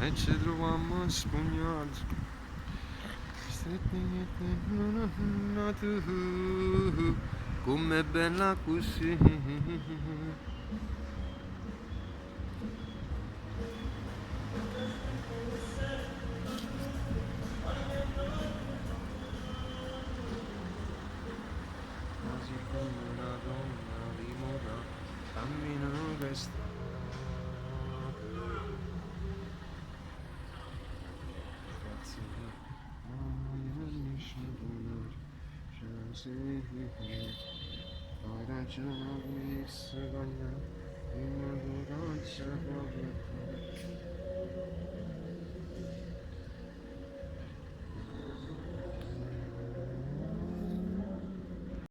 e ci troviamo spugnati. Com'è bella così. Quasi come una donna di moda cammina per strada. Ragazzi, mamma mia, mi scivola, sì, ora già mi sogna, in una doccia